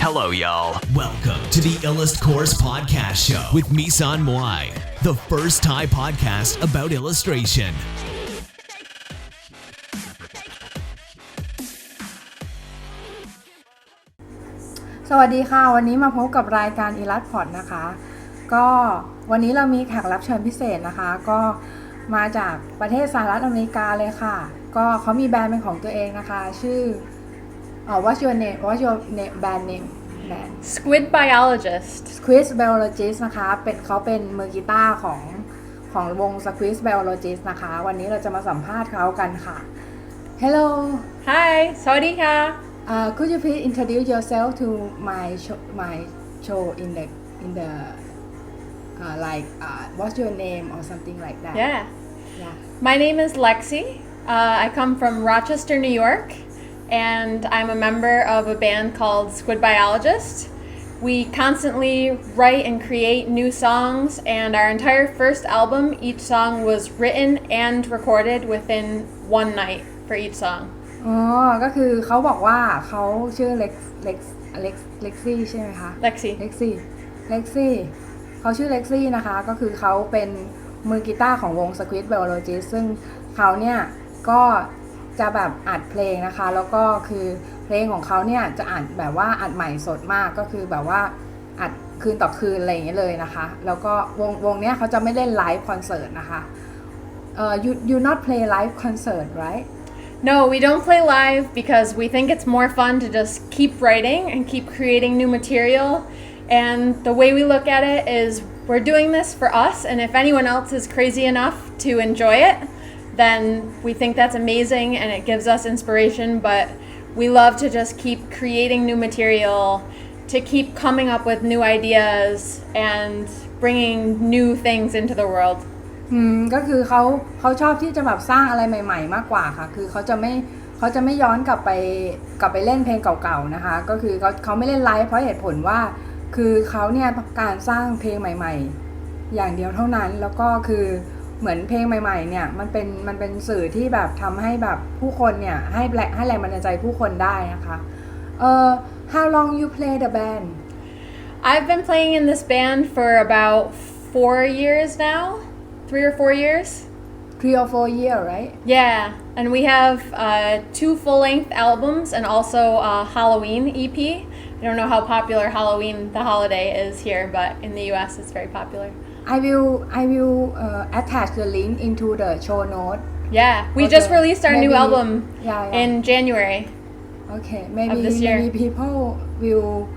Hello, y'all. Welcome to the Illust Course Podcast Show with meisanmui, the first Thai podcast about illustration. สวัสดีค่ะวันนี้มาพบกับรายการ Illust Pod นะคะก็วันนี้เรามีแขกรับเชิญพิเศษนะคะก็มาจากประเทศสหรัฐอเมริกาเลยค่ะก็เขามีแบรนด์เป็นของตัวเองนะคะชื่อWhat's your name band name band Squid biologist Squid biologist นะคะเขาเป็นมือกีตาร์ของวง Squid biologist นะคะวันนี้เราจะมาสัมภาษณ์เขากันค่ะ Hello Hi สวัสดีค่ะ Could you please introduce yourself to my show in the what's your name or something like that Yeah My name is Lexy I come from Rochester, New York and I'm a member of a band called Squid Biologist. We constantly write and create new songs, and our entire first album, each song was written and recorded within one night for each song. อ๋อก็คือเขาบอกว่าเขาชื่อ Lexy ใช่ไหมคะ Lexy เขาชื่อ Lexy นะคะก็คือเขาเป็นมือกีตาร์ของวง Squid Biologist ซึ่งเขาเนี่ยก็จะแบบอัดเพลงนะคะแล้วก็คือเพลงของเขาเนี่ยจะอัดแบบว่าอัดใหม่สดมากก็คือแบบว่าอัดคืนต่อคืนอะไรอย่างเงี้ยเลยนะคะแล้วก็วงเนี้ยเขาจะไม่เล่นไลฟ์คอนเสิร์ตนะคะyou not play live concert right No, we don't play live because we think it's more fun to just keep writing and keep creating new material and the way we look at it is we're doing this for us and if anyone else is crazy enough to enjoy it then we think that's amazing and it gives us inspiration, but we love to just keep creating new material, to keep coming up with new ideas and bringing new things into the world. ก็คือเขาชอบที่จะแบบสร้างอะไรใหม่ๆมากกว่าค่ะคือเขาจะไม่ย้อนกลับไปเล่นเพลงเก่าๆนะคะก็คือเขาไม่เล่นไลฟ์เพราะเหตุผลว่าคือเขาเนี่ยต้องการสร้างเพลงใหม่ๆอย่างเดียวเท่านั้นแล้วก็คือเหมือนเพลงใหม่ๆเนี่ยมันเป็นสื่อที่แบบทำให้แบบผู้คนเนี่ยให้แรงบันดาลใจผู้คนได้นะคะHow long you play the band I've been playing in this band for about 4 years now 3 or 4 years 3 or 4 years right Yeah and we have 2 full-length albums and also a Halloween EP I don't know how popular Halloween the holiday is here but in the US it's very popular I will attach the link into the show note. Yeah, we just released our new album in January. Okay, of this year. maybe people will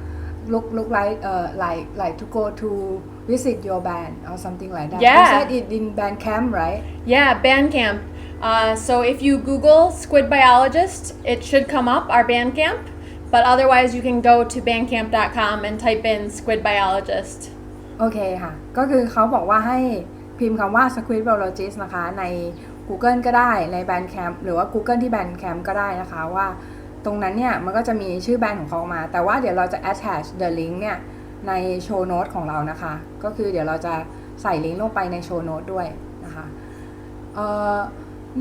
look like to go to visit your band or something like that. Yeah. You said it in Bandcamp, right? Yeah, Bandcamp. So if you Google Squid Biologist, it should come up our Bandcamp. But otherwise, you can go to bandcamp.com and type in Squid Biologist. โอเคค่ะก็คือเขาบอกว่าให้พิมพ์คำว่า Squid Biologist นะคะใน Google ก็ได้ใน Bandcamp หรือว่า Google ที่ Bandcamp ก็ได้นะคะว่าตรงนั้นเนี่ยมันก็จะมีชื่อแบรนด์ของเขามาแต่ว่าเดี๋ยวเราจะ attach the link เนี่ยใน show note ของเรานะคะก็คือเดี๋ยวเราจะใส่ลิงก์ลงไปใน show note ด้วยนะคะ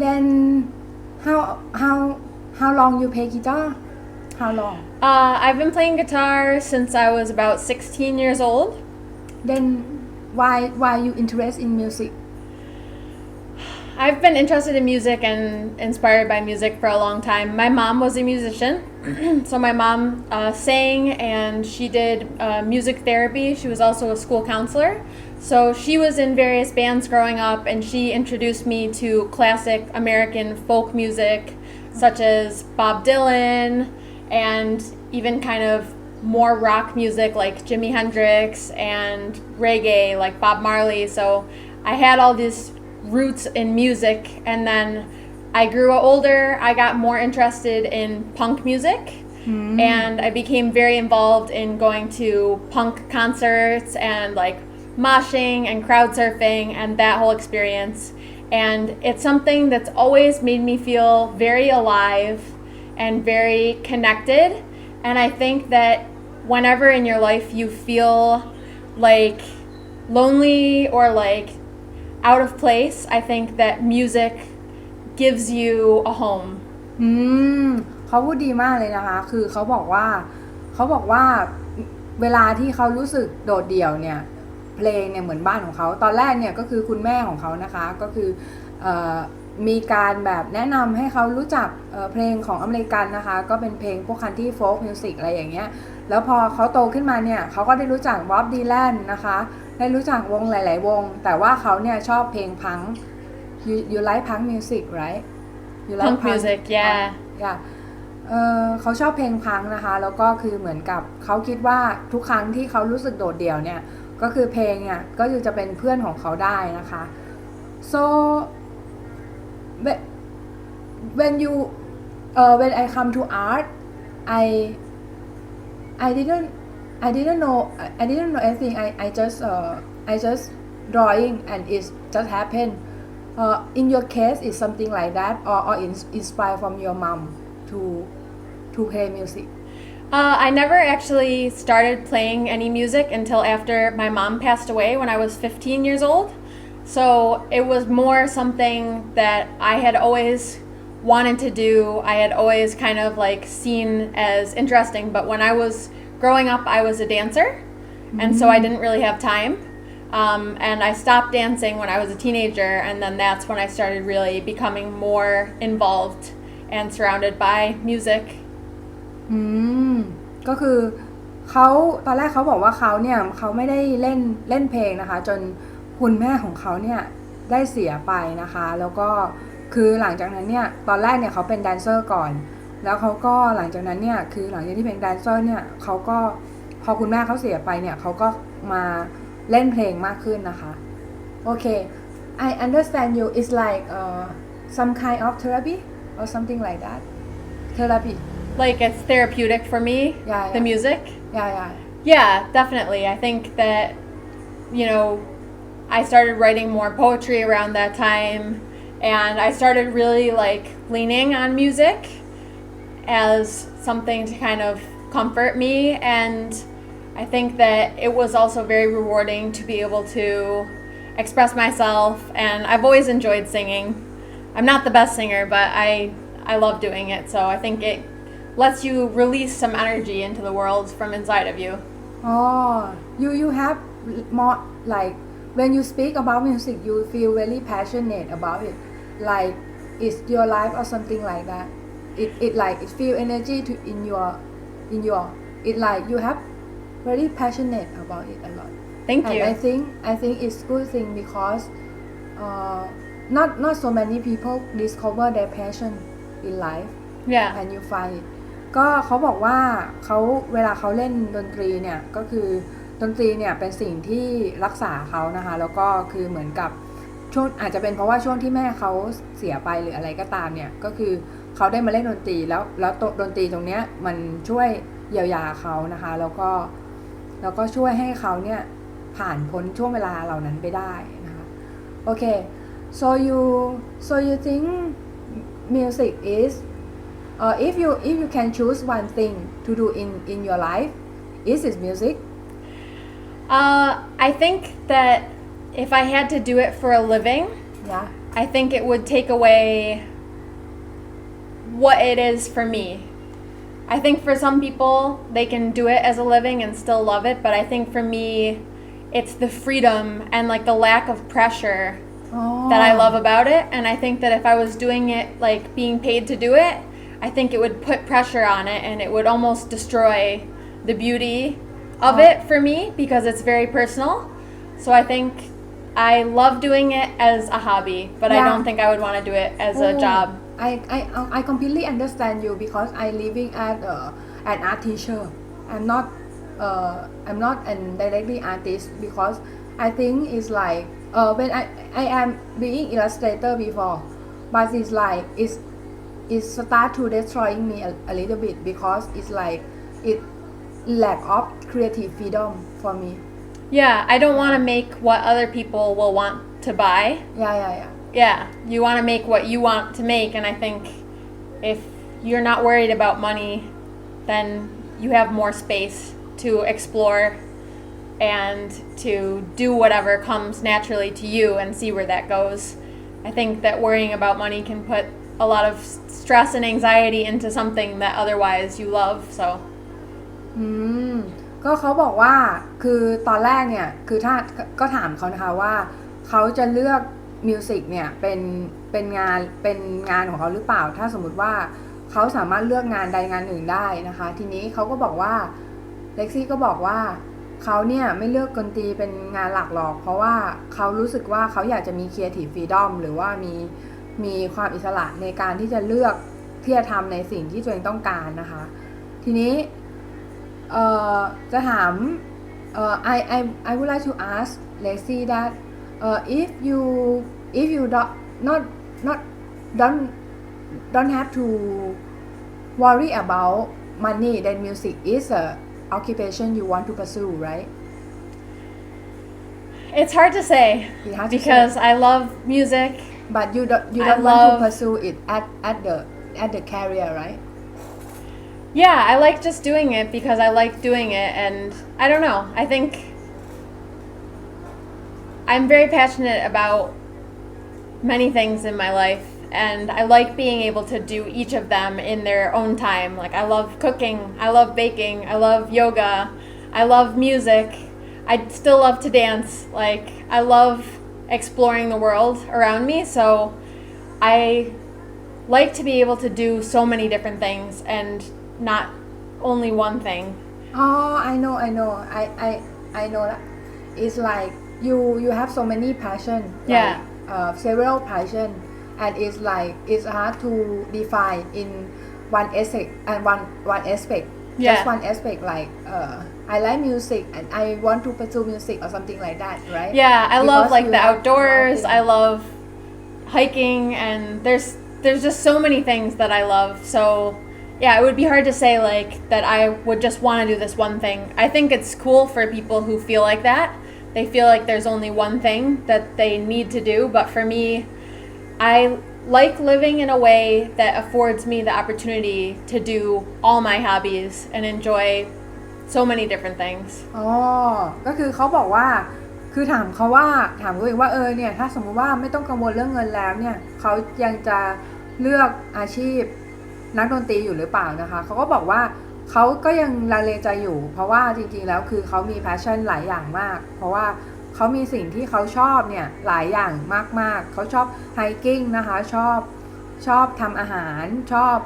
then how long you play guitar how long I've been playing guitar since I was about 16 years old Then why you interested in music? I've been interested in music and inspired by music for a long time. My mom was a musician, so my mom sang and she did music therapy. She was also a school counselor. So she was in various bands growing up and she introduced me to classic American folk music such as Bob Dylan and even kind of more rock music like Jimi Hendrix and reggae like Bob Marley. So I had all these roots in music and then I grew older, I got more interested in punk music and I became very involved in going to punk concerts and like moshing and crowd surfing and that whole experience and it's something that's always made me feel very alive and very connected and I think that whenever in your life you feel like lonely or like out of place, I think that music gives you a home. เขาพูดดีมากเลยนะคะคือเขาบอกว่าเ เขาบอกว่าเวลาที่เขารู้สึกโดดเดี่ยวเนี่ยเพลงเนี่ยเหมือนบ้านของเขาตอนแรกเนี่ยก็คือคุณแม่ของเขานะคะก็คือมีการแบบแนะนำให้เขารู้จักเพลงของอเมริกันนะคะก็เป็นเพลงพวกคันทรีโฟล์กมิวสิกอะไรอย่างเงี้ยแล้วพอเขาโตขึ้นมาเนี่ยเขาก็ได้รู้จักบ๊อบดีแลนนะคะได้รู้จักวงหลายๆวงแต่ว่าเขาเนี่ยชอบเพลงพัง you like punk music right you like Punk music yeahเขาชอบเพลงพังนะคะแล้วก็คือเหมือนกับเขาคิดว่าทุกครั้งที่เขารู้สึกโดดเดี่ยวเนี่ยก็คือเพลงเนี่ยก็จะเป็นเพื่อนของเขาได้นะคะ so when you when I come to art I didn't know anything I just drawing and it just happened in your case is something like that or inspired from your mom to play music I never actually started playing any music until after my mom passed away when I was 15 years old. So it was more something that I had always wanted to do. I had always kind of like seen as interesting. But when I was growing up, I was a dancer. And so I didn't really have time. And I stopped dancing when I was a teenager. And then that's when I started really becoming more involved and surrounded by music. ก็คือเขาตอนแรกเขาบอกว่าเขาเนี่ยเขาไม่ได้เล่นเพลงนะคะจนคุณแม่ของเขาเนี่ยได้เสียไปนะคะแล้วก็คือหลังจากนั้นเนี่ยตอนแรกเนี่ยเขาเป็นแดนเซอร์ก่อนแล้วเขาก็หลังจากนั้นเนี่ยคือหลังจากที่เป็นแดนเซอร์เนี่ยเขาก็พอคุณแม่เขาเสียไปเนี่ยเขาก็มาเล่นเพลงมากขึ้นนะคะโอเค I understand you it's like some kind of therapy or something like that therapy Like it's therapeutic for me, the music. Yeah, definitely. I think that, I started writing more poetry around that time, and I started really like leaning on music as something to kind of comfort me, and I think that it was also very rewarding to be able to express myself, and I've always enjoyed singing. I'm not the best singer, but I love doing it, so I think it lets you release some energy into the world from inside of you. You have more like when you speak about music you feel really passionate about it like it's your life or something like that it like it feel energy to in your it like you have very passionate about it a lot. Thank and you. I think it's good thing because not so many people discover their passion in life and you find itก็เขาบอกว่าเขาเวลาเขาเล่นดนตรีเนี่ยก็คือดนตรีเนี่ยเป็นสิ่งที่รักษาเขานะคะแล้วก็คือเหมือนกับช่วงอาจจะเป็นเพราะว่าช่วงที่แม่เขาเสียไปหรืออะไรก็ตามเนี่ยก็คือเขาได้มาเล่นดนตรีแล้วดนตรีตรงเนี้ยมันช่วยเยียวยาเขานะคะแล้วก็ช่วยให้เขาเนี่ยผ่านพ้นช่วงเวลาเหล่านั้นไปได้นะคะโอเค so you think music is if you can choose one thing to do in your life, is it music? I think that if I had to do it for a living, I think it would take away what it is for me. I think for some people, they can do it as a living and still love it, but I think for me, it's the freedom and like the lack of pressure that I love about it. And I think that if I was doing it, like being paid to do it, I think it would put pressure on it and it would almost destroy the beauty of it for me because it's very personal. So I think I love doing it as a hobby, but I don't think I would want to do it as a job. I completely understand you because I living at an art teacher. I'm not an directly artist because I think it's like when I am being illustrator before, but it's like it start to destroying me a little bit because it's like it lack of creative freedom for me. Yeah, I don't want to make what other people will want to buy. Yeah, you want to make what you want to make, and I think if you're not worried about money, then you have more space to explore and to do whatever comes naturally to you and see where that goes. I think that worrying about money can put a lot of stress and anxiety into something that otherwise you love, so อืมก็เขาบอกว่าคือตอนแรกเนี่ยคือถ้าก็ถามเขานะคะว่าเขาจะเลือกมิวสิกเนี่ยเป็นงานของเขาหรือเปล่าถ้าสมมุติว่าเขาสามารถเลือกงานใดงานหนึ่งได้นะคะทีนี้เขาก็บอกว่าเล็กซี่ก็บอกว่าเขาเนี่ยไม่เลือกดนตรีเป็นงานหลักหรอกเพราะว่าเขารู้สึกว่าเขาอยากจะมี creative freedom หรือว่ามีความอิสระในการที่จะเลือกที่จะทำในสิ่งที่ตัวเองต้องการนะคะทีนี้จะถามI would like to ask Lexy that if you don't have to worry about money then music is a occupation you want to pursue right It's hard to say because I love music but you don't want to pursue it at the career right Yeah, I like just doing it because I like doing it, and I don't know. I think I'm very passionate about many things in my life, and I like being able to do each of them in their own time. Like, I love cooking, I love baking, I love yoga, I love music. I still love to dance. Like, I love exploring the world around me, so I like to be able to do so many different things and not only one thing. Oh, I know. I know that. It's like you have so many passion. Yeah. Several passion, and it's like it's hard to define in one aspect and one aspect. Yeah. Just one aspect. Like I like music and I want to pursue music or something like that, right? Yeah, I love Because like you the have outdoors. nothing. I love hiking, and there's just so many things that I love. So yeah, it would be hard to say like that I would just want to do this one thing. I think it's cool for people who feel like that. They feel like there's only one thing that they need to do, but for me, I like living in a way that affords me the opportunity to do all my hobbies and enjoy so many different things. อ๋อก็คือเขาบอกว่าคือถามตัวเองว่าเนี่ยถ้าสมมุติว่าไม่ต้องกังวลเรื่องเงินแล้วเนี่ยเขายังจะเลือกอาชีพนักดนตรีอยู่หรือเปล่านะคะเขาก็บอกว่าเขาก็ยังลังเลใจอยู่เพราะว่าจริงๆแล้วคือเขามี passion หลายอย่างมากเพราะว่าเขามีสิ่งที่เขาชอบเนี่ยหลายอย่างมากๆเขาชอบ hiking นะคะชอบทำอาหารชอบ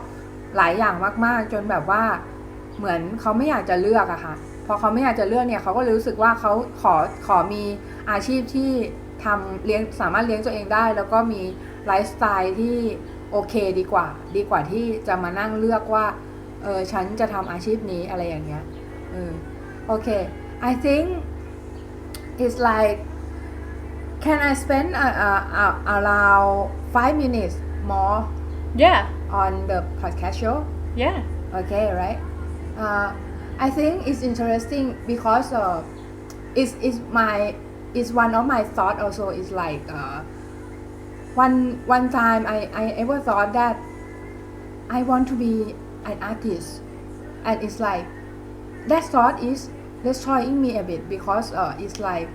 หลายอย่างมากๆจนแบบว่าเหมือนเขาไม่อยากจะเลือกอะค่ะพอเขาไม่อยากจะเลือกเนี่ยเขาก็รู้สึกว่าเขาขอมีอาชีพที่ทำสามารถเลี้ยงตัวเองได้แล้วก็มีไลฟ์สไตล์ที่โอเคดีกว่าที่จะมานั่งเลือกว่าฉันจะทำอาชีพนี้อะไรอย่างเงี้ยโอเค I think it's like can I spend around 5 minutes more Yeah. on the podcast show Yeah. okay right I think it's interesting because it's one of my thought also is like one time I ever thought that I want to be an artist and it's like that thought is destroying me a bit because it's like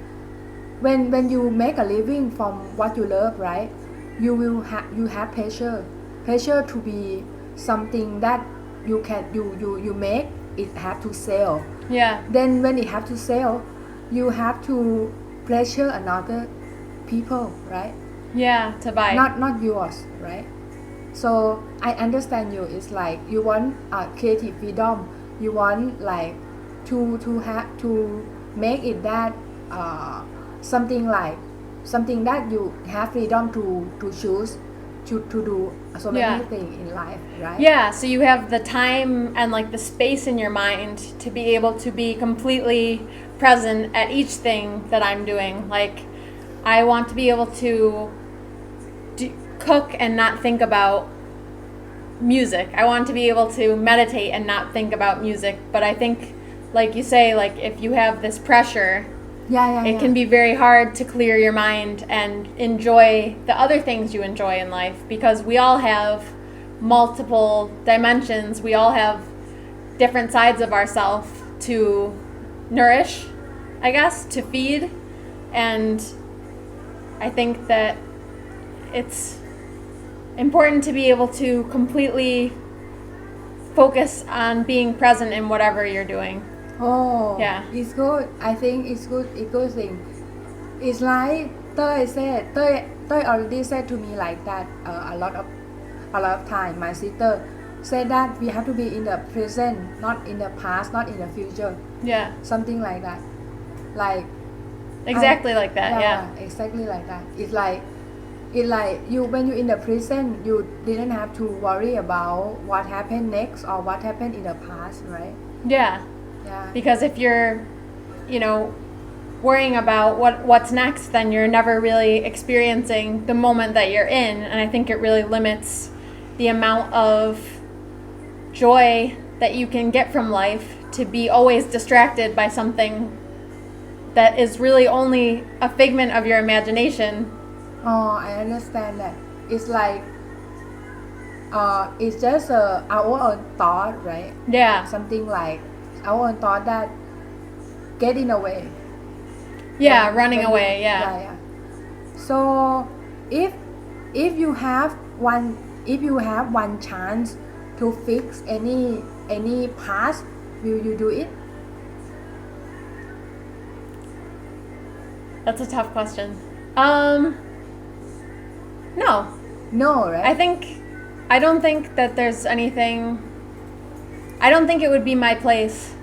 when you make a living from what you love right you have pressure to be something that you make it have to sell Yeah. then when it have to sell you have to pressure another people right Yeah, to buy. not yours right so I understand you it's like you want creative freedom you want like to have to make it that something that you have freedom to choose to do so many Yeah. things in life right Yeah, so you have the time and like the space in your mind to be able to be completely present at each thing that I'm doing. Like, I want to be able to cook and not think about music. I want to be able to meditate and not think about music. But I think, like you say, like if you have this pressure, yeah it can be very hard to clear your mind and enjoy the other things you enjoy in life because we all have multiple dimensions. We all have different sides of ourselves to nourish, I guess, to feed. And I think that it's important to be able to completely focus on being present in whatever you're doing. Oh, Yeah. it's good. I think it's good. It's good thing. It's like Toy already said to me like that a lot of time. My sister said that we have to be in the present, not in the past, not in the future. Yeah. Something like that. Like Exactly like that. Yeah. Exactly like that. It's like you when you in the present, you didn't have to worry about what happened next or what happened in the past, right? Yeah. Yeah. Because if you're, worrying about what's next, then you're never really experiencing the moment that you're in, and I think it really limits the amount of joy that you can get from life to be always distracted by something that is really only a figment of your imagination. Oh, I understand that. It's like it's just our own thought, right? Yeah. Something like our own thought that get in the way. Yeah, running away. Yeah. So if you have one chance to fix any past, will you do it? That's a tough question. No. No, right? I don't think that there's anything. I don't think it would be my place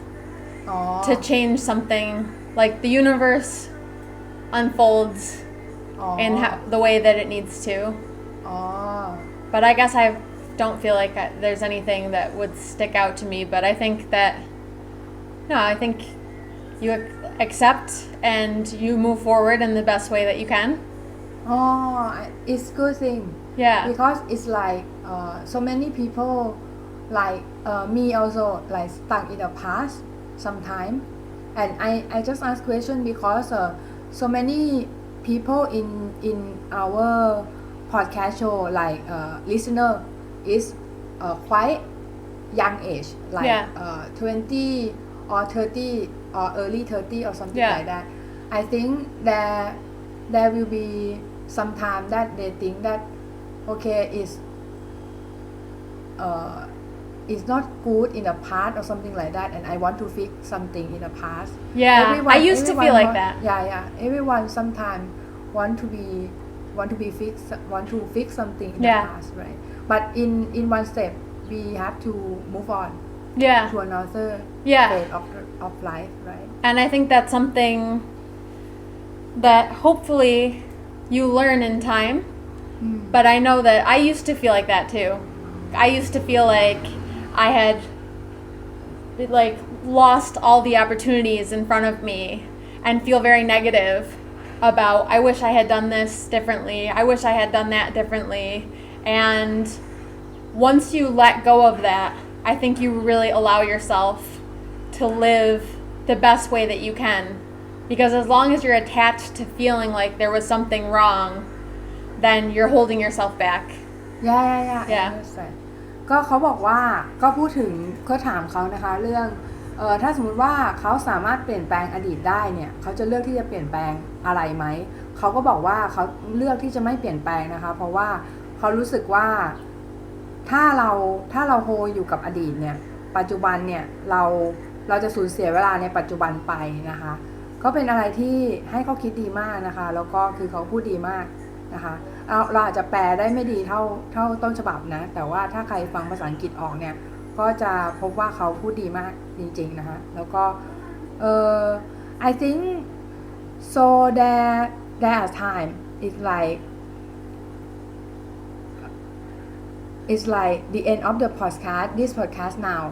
to change something. Like the universe unfolds in the way that it needs to. But I guess I don't feel like there's anything that would stick out to me. But I think I think you accept and you move forward in the best way that you can. It's good thing. Yeah. Because it's like so many people like me also like stuck in the past sometime. And I just ask question because so many people in our podcast show like listener is quite young age like 20 or 30 or early 30 or something like that. I think there will be some time that they think that okay it's not good in the past or something like that, and I want to fix something in the past. Yeah, I used to feel like that. Yeah. Everyone sometimes want to fix something in the past, right? But in one step, we have to move on. Yeah. To another phase of life, right? And I think that's something that hopefully you learn in time. But I know that I used to feel like that too. I used to feel like I had like lost all the opportunities in front of me and feel very negative about I wish I had done this differently. I wish I had done that differently. And once you let go of that, I think you really allow yourself to live the best way that you can. Because as long as you're attached to feeling like there was something wrong, then you're holding yourself back. Yeah.ก็เขาบอกว่าก็พูดถึงก็ถามเขานะคะเรื่องถ้าสมมุติว่าเขาสามารถเปลี่ยนแปลงอดีตได้เนี่ยเขาจะเลือกที่จะเปลี่ยนแปลงอะไรไหมเขาก็บอกว่าเขาเลือกที่จะไม่เปลี่ยนแปลงนะคะเพราะว่าเขารู้สึกว่าถ้าเราโฮอยู่กับอดีตเนี่ยปัจจุบันเนี่ยเราจะสูญเสียเวลาในปัจจุบันไปนะคะก็เป็นอะไรที่ให้เขาคิดดีมากนะคะแล้วก็คือเขาพูดดีมากนะคะเราอาจจะแปลได้ไม่ดีเท่าต้นฉบับนะแต่ว่าถ้าใครฟังภาษาอังกฤษออกเนี่ยก็จะพบว่าเขาพูดดีมากจริงๆนะคะแล้วก็I think so there are time it's like the end of the this podcast now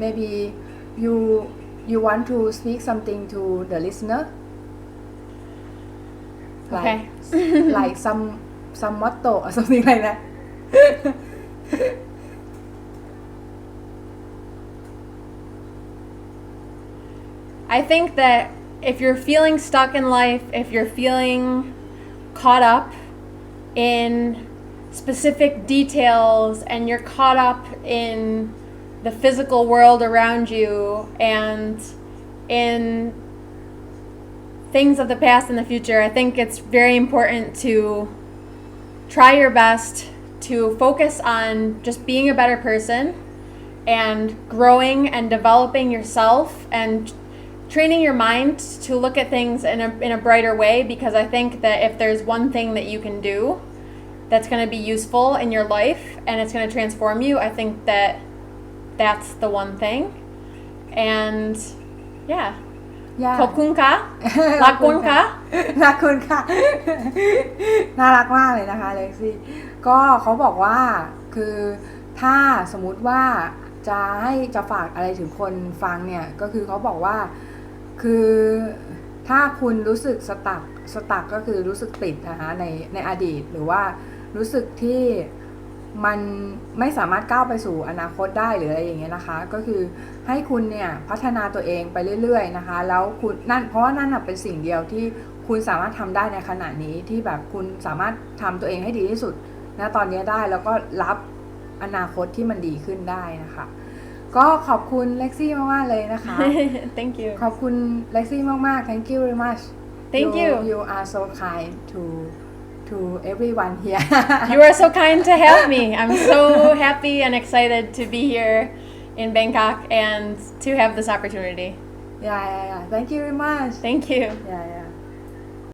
maybe you want to speak something to the listener like some motto or something like that. I think that if you're feeling stuck in life, if you're feeling caught up in specific details and you're caught up in the physical world around you and in things of the past and the future, I think it's very important to try your best to focus on just being a better person and growing and developing yourself and training your mind to look at things in a brighter way, because I think that if there's one thing that you can do that's going to be useful in your life and it's going to transform you, I think that that's the one thing. And yeah. ขอบคุณค่ะรักคุณค่ะ รักคุณค่ะ น่ารักมากเลยนะคะเล็กซี่ก็เขาบอกว่าคือถ้าสมมุติว่าจะฝากอะไรถึงคนฟังเนี่ยก็คือเขาบอกว่าคือถ้าคุณรู้สึกสตักก็คือรู้สึกติดนะคะในอดีตหรือว่ารู้สึกที่มันไม่สามารถก้าวไปสู่อนาคตได้หรืออะไรอย่างเงี้ยนะคะก็คือให้คุณเนี่ยพัฒนาตัวเองไปเรื่อยๆนะคะแล้วคุณนั่นเพราะว่านั่นเป็นสิ่งเดียวที่คุณสามารถทำได้ในขณะนี้ที่แบบคุณสามารถทำตัวเองให้ดีที่สุดณตอนนี้ได้แล้วก็รับอนาคตที่มันดีขึ้นได้นะคะก็ขอบคุณเล็กซี่มากๆเลยนะคะ Thank you ขอบคุณเล็กซี่มากๆ Thank you very much Thank you You are so kind to everyone here You are so kind to have me. I'm so happy and excited to be here in Bangkok and to have this opportunity. Yeah. Thank you very much. Thank you. Yeah.